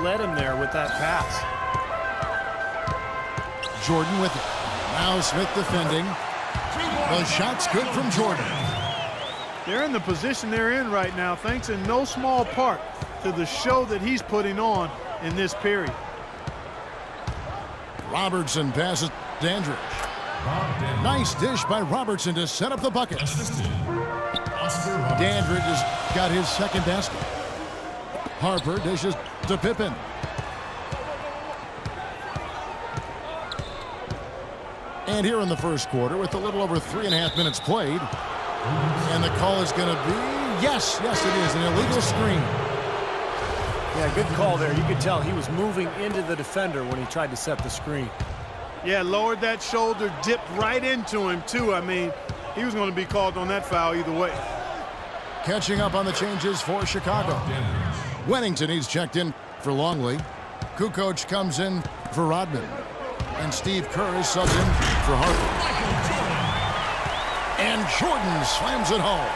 led him there with that pass. Jordan with it. Now Smith defending. The shot's good from Jordan. They're in the position they're in right now thanks in no small part to the show that he's putting on in this period. Robertson passes Dandridge. Nice dish by Robertson to set up the bucket. Dandridge has got his second basket. Harper dishes to Pippen. And here in the first quarter with a little over 3.5 minutes played. And the call is going to be, yes, it is, an illegal screen. Yeah, good call there. You could tell he was moving into the defender when he tried to set the screen. Yeah, lowered that shoulder, dipped right into him, too. I mean, he was going to be called on that foul either way. Catching up on the changes for Chicago. Wennington, he's checked in for Longley. Kukoc comes in for Rodman. And Steve Kerr is subbed in for Harper. And Jordan slams it home.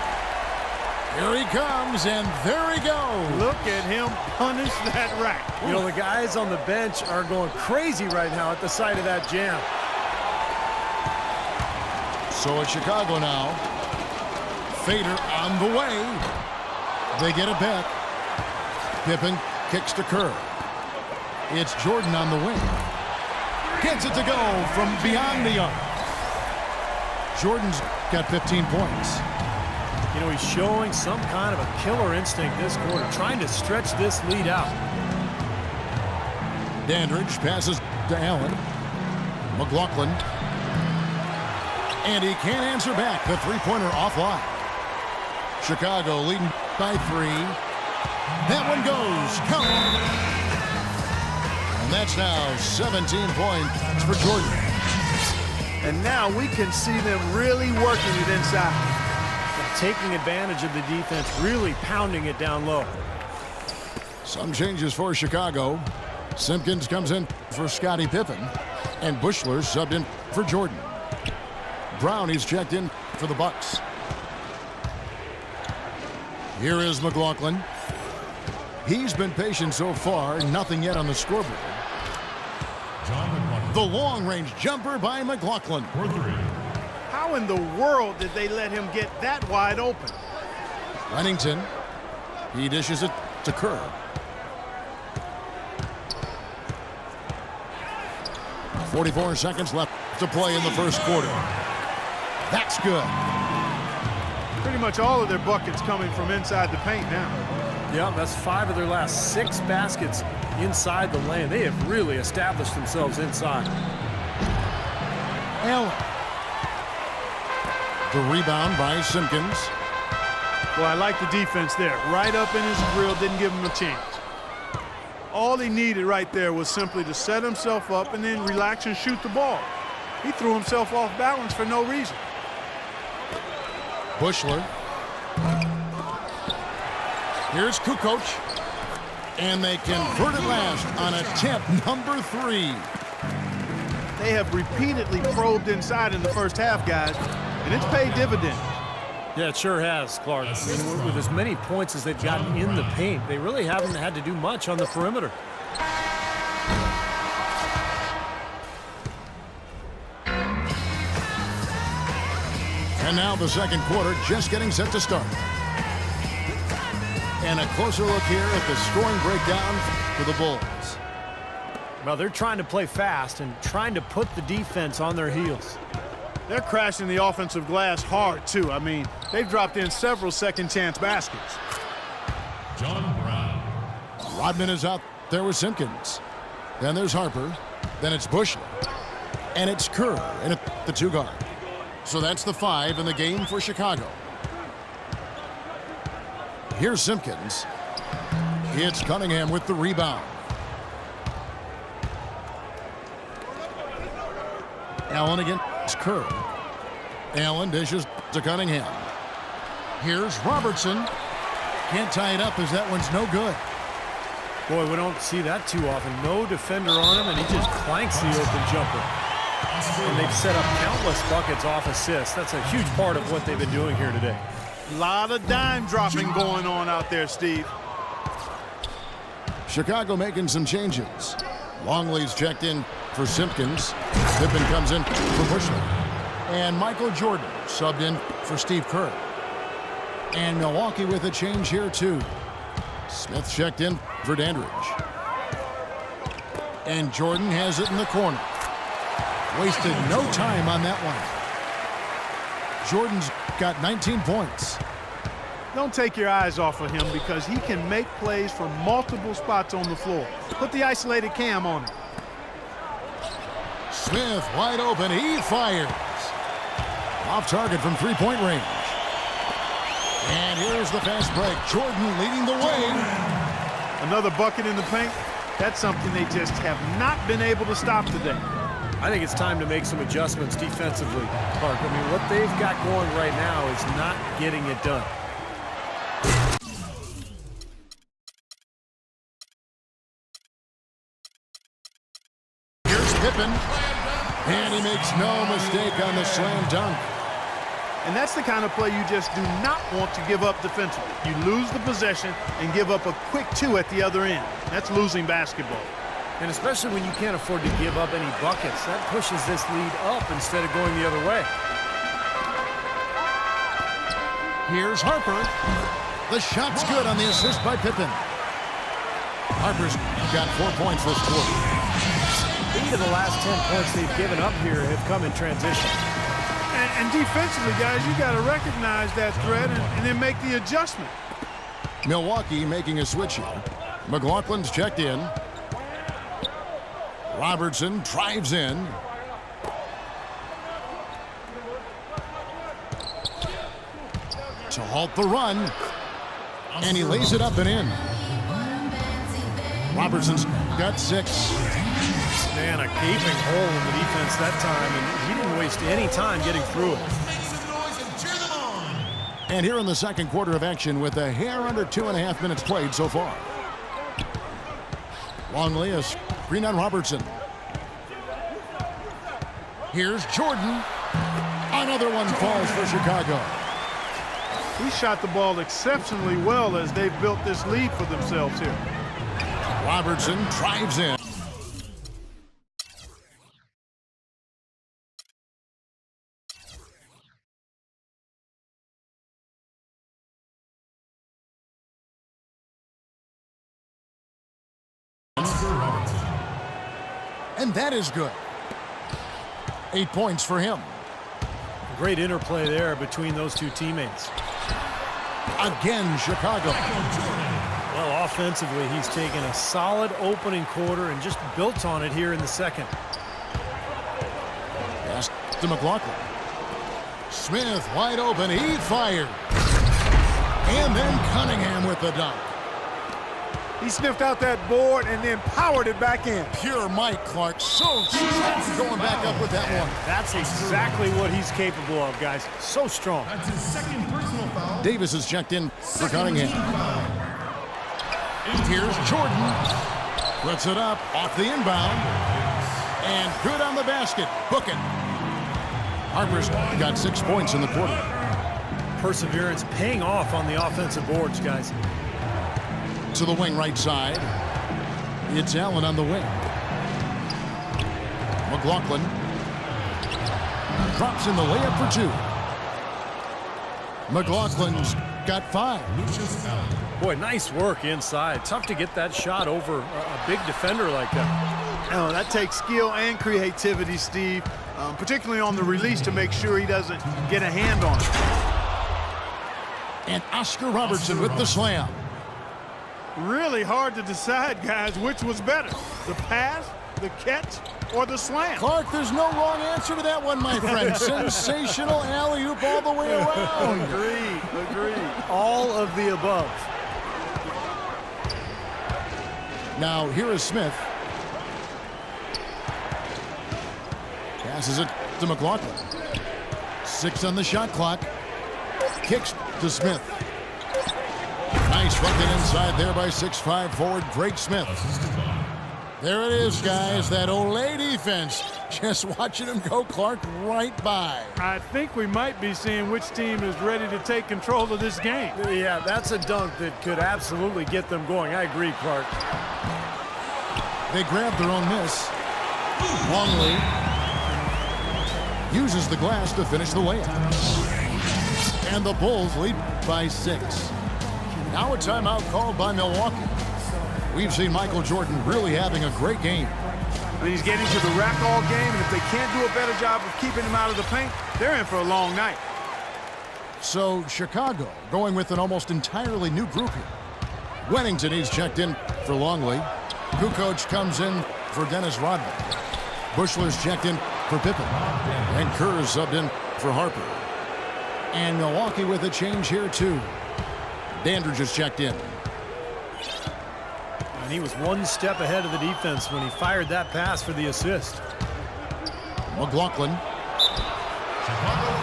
Here he comes, and there he goes. Look at him punish that rack. You know, the guys on the bench are going crazy right now at the sight of that jam. So it's Chicago now. Fader on the way. They get it back. Pippen kicks to Kerr. It's Jordan on the wing. Gets it to go from beyond the arc. Jordan's got 15 points. You know, he's showing some kind of a killer instinct this quarter, trying to stretch this lead out. Dandridge passes to Allen. McLaughlin. And he can't answer back. The three-pointer offline. Chicago leading by 3. That one goes. Count. And that's now 17 points for Jordan. And now we can see them really working it inside. Taking advantage of the defense, really pounding it down low. Some changes for Chicago. Simpkins comes in for Scottie Pippen. And Bushler subbed in for Jordan. Brown, he's checked in for the Bucks. Here is McLaughlin. He's been patient so far, nothing yet on the scoreboard. The long-range jumper by McLaughlin. How in the world did they let him get that wide open? Wennington. He dishes it to Kerr. .44 seconds left to play in the first quarter. That's good. Pretty much all of their buckets coming from inside the paint now. Yeah, that's 5 of their last 6 baskets inside the lane. They have really established themselves inside. Allen. The rebound by Simpkins. Well, I like the defense there. Right up in his grill, didn't give him a chance. All he needed right there was simply to set himself up and then relax and shoot the ball. He threw himself off balance for no reason. Bushler. Here's Kukoc. And they convert it last on attempt number 3. They have repeatedly probed inside in the first half, guys, and it's paid dividends. Yeah, it sure has, Clark. I mean, with as many points as they've gotten in the paint, they really haven't had to do much on the perimeter. And now the second quarter just getting set to start. And a closer look here at the scoring breakdown for the Bulls. Well, they're trying to play fast and trying to put the defense on their heels. They're crashing the offensive glass hard, too. I mean, they've dropped in several second-chance baskets. John Brown. Rodman is out there with Simpkins. Then there's Harper. Then it's Bushler. And it's Kerr in at the 2 guard. So that's the 5 in the game for Chicago. Here's Simpkins. It's Cunningham with the rebound. Allen against Kerr. Allen dishes to Cunningham. Here's Robertson. Can't tie it up as that one's no good. Boy, we don't see that too often. No defender on him, and he just clanks the open jumper. And they've set up countless buckets off assists. That's a huge part of what they've been doing here today. A lot of dime dropping going on out there, Steve. Chicago making some changes. Longley's checked in for Simpkins. Pippen comes in for Bushnell. And Michael Jordan subbed in for Steve Kerr. And Milwaukee with a change here, too. Smith checked in for Dandridge. And Jordan has it in the corner. Wasted no time on that one. Jordan's got 19 points. Don't take your eyes off of him because he can make plays from multiple spots on the floor. Put the isolated cam on him. Smith wide open. He fires. Off target from three-point range. And here's the fast break. Jordan leading the way. Another bucket in the paint. That's something they just have not been able to stop today. I think it's time to make some adjustments defensively, Clark. I mean, what they've got going right now is not getting it done. Here's Pippen. And he makes no mistake on the slam dunk. And that's the kind of play you just do not want to give up defensively. You lose the possession and give up a quick two at the other end. That's losing basketball. And especially when you can't afford to give up any buckets, that pushes this lead up instead of going the other way. Here's Harper. The shot's good on the assist by Pippen. Harper's got 4 points this quarter. 8 of the last 10 points they've given up here have come in transition. And defensively, guys, you got to recognize that threat and then make the adjustment. Milwaukee making a switch here. McLaughlin's checked in. Robertson drives in. To halt the run. And he lays it up and in. Robertson's got 6. Man, a gaping hole in the defense that time, and he didn't waste any time getting through it. And here in the second quarter of action with a hair under 2.5 minutes played so far. Longley, a screen on Robertson. Here's Jordan. Another one falls for Chicago. He shot the ball exceptionally well as they've built this lead for themselves here. Robertson drives in. And that is good. 8 points for him. Great interplay there between those two teammates. Again, Chicago. Well, offensively, he's taken a solid opening quarter and just built on it here in the second. Pass to McLaughlin. Smith wide open. He fired. And then Cunningham with the dunk. He sniffed out that board and then powered it back in. Pure Mike Clark. So strong going back up with that one. That's exactly what he's capable of, guys. So strong. That's his second personal foul. Davis is checked in for Cunningham. Here's Jordan. Puts it up off the inbound. And good on the basket. Book it. Harper's got 6 points in the quarter. Perseverance paying off on the offensive boards, guys. To the wing right side. It's Allen on the wing. McLaughlin drops in the layup for 2. McLaughlin's got 5. Boy, nice work inside. Tough to get that shot over a big defender like that. Oh, that takes skill and creativity, Steve, particularly on the release to make sure he doesn't get a hand on it. And Oscar Robertson with the slam. Really hard to decide, guys, which was better, the pass, the catch, or the slam. Clark, there's no wrong answer to that one, my friend. Sensational alley-oop all the way around. Agreed. All of the above. Now, here is Smith. Passes it to McLaughlin. 6 on the shot clock. Kicks to Smith. Nice working inside there by 6'5" forward Greg Smith. There it is, guys. That Olay defense. Just watching him go, Clark, right by. I think we might be seeing which team is ready to take control of this game. Yeah, that's a dunk that could absolutely get them going. I agree, Clark. They grab their own miss. Longley uses the glass to finish the layup. And the Bulls lead by 6. Now a timeout called by Milwaukee. We've seen Michael Jordan really having a great game. He's getting to the rack all game, and if they can't do a better job of keeping him out of the paint, they're in for a long night. So Chicago going with an almost entirely new group here. Wennington, he's checked in for Longley. Kukoc comes in for Dennis Rodman. Bushler's checked in for Pippen. And Kerr is subbed in for Harper. And Milwaukee with a change here too. Dandridge is checked in. And he was one step ahead of the defense when he fired that pass for the assist. McLaughlin.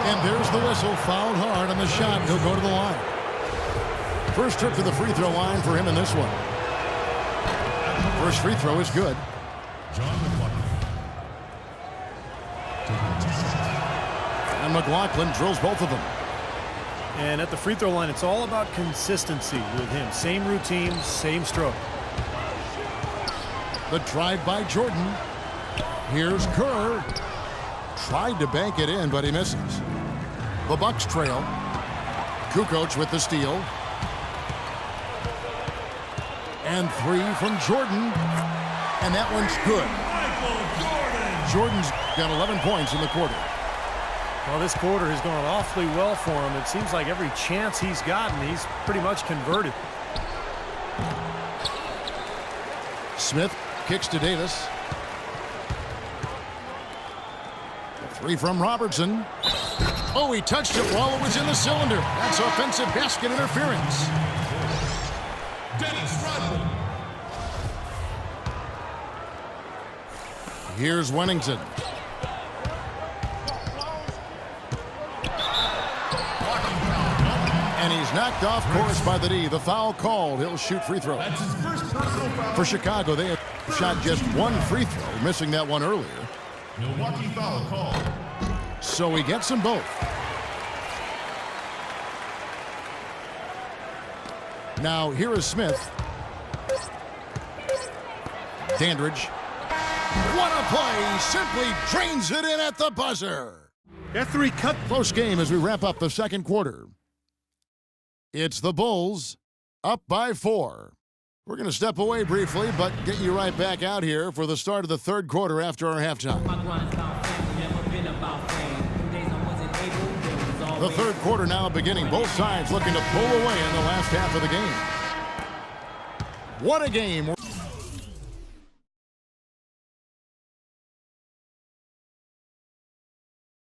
And there's the whistle. Fouled hard on the shot. He'll go to the line. First trip to the free throw line for him in this one. First free throw is good. And McLaughlin drills both of them. And at the free throw line, it's all about consistency with him. Same routine, same stroke. The drive by Jordan. Here's Kerr. Tried to bank it in, but he misses. The Bucks trail. Kukoc with the steal. And 3 from Jordan. And that one's good. Jordan's got 11 points in the quarter. Well, this quarter has gone awfully well for him. It seems like every chance he's gotten, he's pretty much converted. Smith kicks to Davis. 3 from Robertson. Oh, he touched it while it was in the cylinder. That's offensive basket interference. Dennis Rodman. Here's Wennington. And he's knocked off course by the D. The foul called. He'll shoot free throw. That's his first personal foul. For Chicago, they have shot just 1 free throw, missing that one earlier. Milwaukee foul called. So he gets them both. Now here is Smith. Dandridge. What a play! Simply drains it in at the buzzer. That 3 cut. Close game as we wrap up the second quarter. It's the Bulls up by 4. We're going to step away briefly, but get you right back out here for the start of the third quarter after our halftime. The third quarter now beginning. Both sides looking to pull away in the last half of the game. What a game.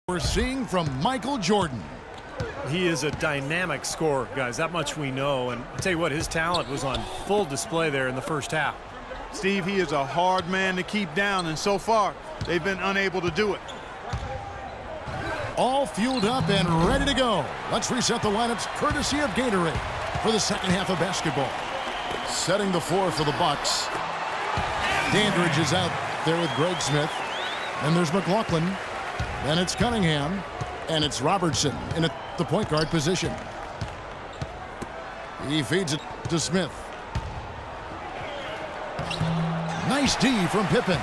We're seeing from Michael Jordan. He is a dynamic scorer, guys. That much we know. And I'll tell you what, his talent was on full display there in the first half. Steve, he is a hard man to keep down, and so far, they've been unable to do it. All fueled up and ready to go. Let's reset the lineups courtesy of Gatorade for the second half of basketball. Setting the floor for the Bucks. Dandridge is out there with Greg Smith. And there's McLaughlin. Then it's Cunningham. And it's Robertson in the point guard position. He feeds it to Smith. Nice D from Pippen.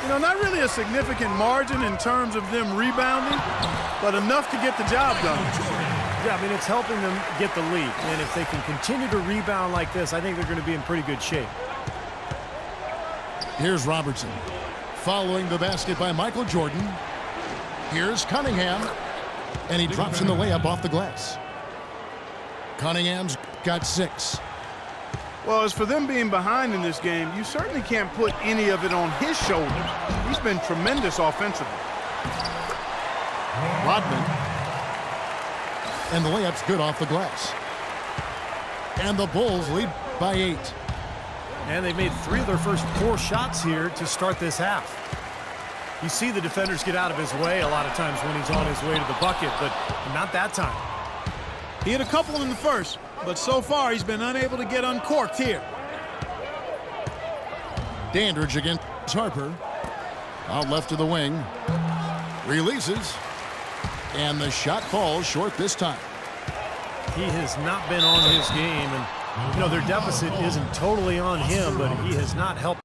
You know, not really a significant margin in terms of them rebounding, but enough to get the job done. Yeah, I mean, it's helping them get the lead. And if they can continue to rebound like this, I think they're going to be in pretty good shape. Here's Robertson. Following the basket by Michael Jordan. Here's Cunningham. And he drops in the layup off the glass. Cunningham's got 6. Well, as for them being behind in this game, you certainly can't put any of it on his shoulders. He's been tremendous offensively. Rodman. And the layup's good off the glass. And the Bulls lead by 8. And they've made 3 of their first 4 shots here to start this half. You see the defenders get out of his way a lot of times when he's on his way to the bucket, but not that time. He hit a couple in the first, but so far he's been unable to get uncorked here. Dandridge against Harper. Out left to the wing. Releases. And the shot falls short this time. He has not been on his game, and their deficit isn't totally on him, but he has not helped.